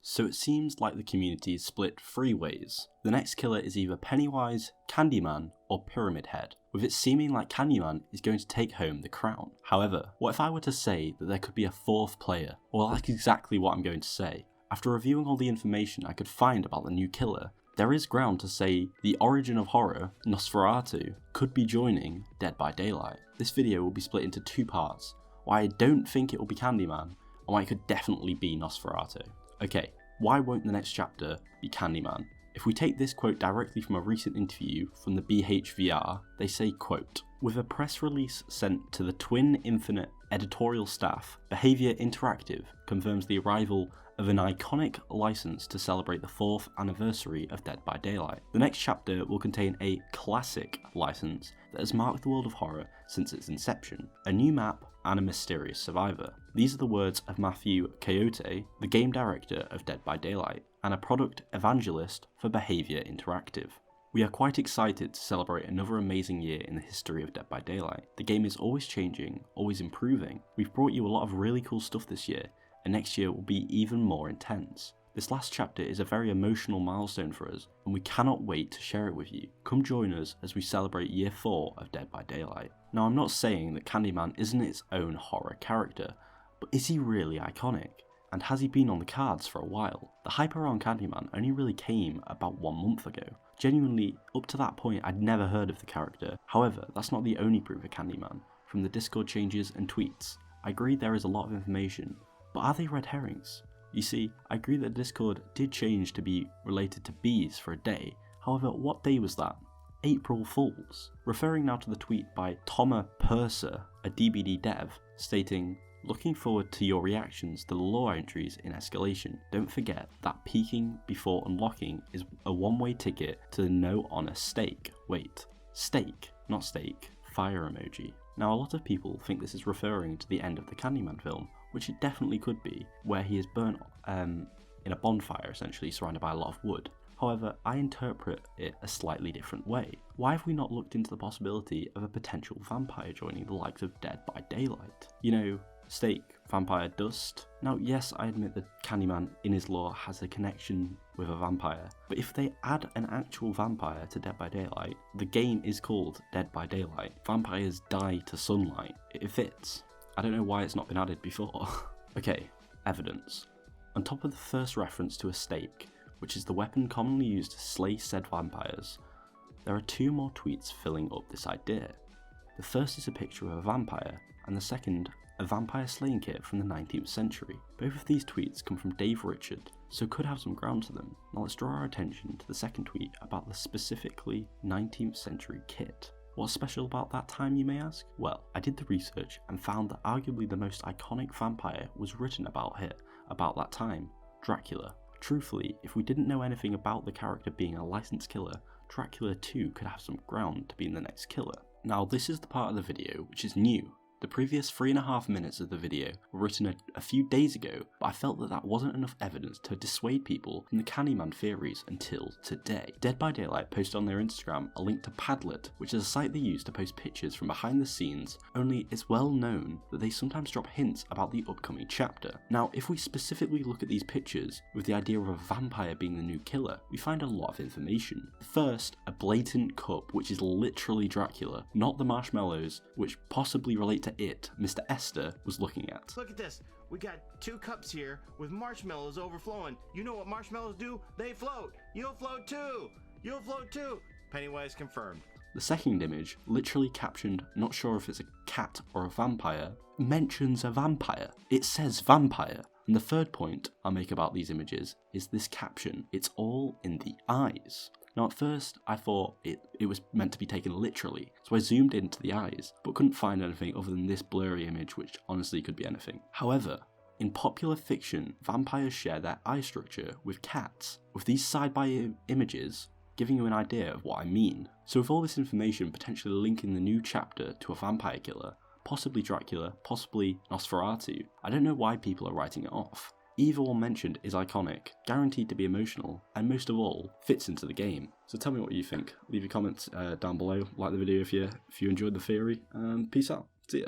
So it seems like the community is split 3 ways. The next killer is either Pennywise, Candyman, or Pyramid Head, with it seeming like Candyman is going to take home the crown. However, what if I were to say that there could be a 4th player? Well, that's exactly what I'm going to say. After reviewing all the information I could find about the new killer, there is ground to say the origin of horror, NOSFERATU, could be joining Dead by Daylight. This video will be split into 2 parts, why I don't think it will be Candyman, and why it could definitely be NOSFERATU. Okay, why won't the next chapter be Candyman? If we take this quote directly from a recent interview from the BHVR, they say, quote, "With a press release sent to the Twin Infinite editorial staff, Behaviour Interactive confirms the arrival of an iconic license to celebrate the 4th anniversary of Dead by Daylight. The next chapter will contain a classic license that has marked the world of horror since its inception, a new map and a mysterious survivor." These are the words of Matthew Coyote, the game director of Dead by Daylight, and a product evangelist for Behaviour Interactive. We are quite excited to celebrate another amazing year in the history of Dead by Daylight. The game is always changing, always improving. We've brought you a lot of really cool stuff this year, and next year will be even more intense. This last chapter is a very emotional milestone for us, and we cannot wait to share it with you. Come join us as we celebrate year 4 of Dead by Daylight. Now, I'm not saying that Candyman isn't its own horror character, but is he really iconic? And has he been on the cards for a while? The hype around Candyman only really came about 1 month ago. Genuinely, up to that point I'd never heard of the character. However, that's not the only proof of Candyman. From the Discord changes and tweets, I agree there is a lot of information, but are they red herrings? You see, I agree that Discord did change to be related to bees for a day. However, what day was that? April Fools. Referring now to the tweet by Thomas Purser, a DBD dev, stating, "Looking forward to your reactions to the lore entries in Escalation. Don't forget that peeking before unlocking is a one-way ticket to the no honor stake." Wait, stake, not steak, fire emoji. Now, a lot of people think this is referring to the end of the Candyman film, which it definitely could be, where he is burnt in a bonfire, essentially surrounded by a lot of wood. However, I interpret it a slightly different way. Why have we not looked into the possibility of a potential vampire joining the likes of Dead by Daylight? You know, steak, vampire, dust. Now, yes, I admit that Candyman in his lore has a connection with a vampire, but if they add an actual vampire to Dead by Daylight, the game is called Dead by Daylight. Vampires die to sunlight. It fits. I don't know why it's not been added before. Okay, evidence. On top of the first reference to a stake, which is the weapon commonly used to slay said vampires, there are 2 more tweets filling up this idea. The first is a picture of a vampire, and the second, a vampire slaying kit from the 19th century. Both of these tweets come from Dave Richard, so could have some ground to them. Now let's draw our attention to the second tweet about the specifically 19th century kit. What's special about that time, you may ask? Well, I did the research and found that arguably the most iconic vampire was written about here, about that time, Dracula. Truthfully, if we didn't know anything about the character being a licensed killer, Dracula 2 could have some ground to being the next killer. Now, this is the part of the video which is new. The previous 3.5 minutes of the video were written a few days ago, but I felt that that wasn't enough evidence to dissuade people from the Candyman theories until today. Dead by Daylight posted on their Instagram a link to Padlet, which is a site they use to post pictures from behind the scenes, only it's well known that they sometimes drop hints about the upcoming chapter. Now, if we specifically look at these pictures with the idea of a vampire being the new killer, we find a lot of information. First, a blatant cup, which is literally Dracula, not the marshmallows, which possibly relate to it Mr. Esther was looking at. Look at this. We got 2 cups here with marshmallows overflowing. You know what marshmallows do? They float. You'll float too. You'll float too. Pennywise confirmed. The second image, literally captioned, not sure if it's a cat or a vampire, mentions a vampire. It says vampire. And the third point I'll make about these images is this caption. It's all in the eyes. Now at first I thought it was meant to be taken literally, so I zoomed into the eyes, but couldn't find anything other than this blurry image, which honestly could be anything. However, in popular fiction, vampires share their eye structure with cats, with these side-by images giving you an idea of what I mean. So with all this information potentially linking the new chapter to a vampire killer, possibly Dracula, possibly NOSFERATU, I don't know why people are writing it off. Either one mentioned is iconic, guaranteed to be emotional, and most of all, fits into the game. So tell me what you think. Leave your comments down below, like the video if you enjoyed the theory, and peace out. See ya.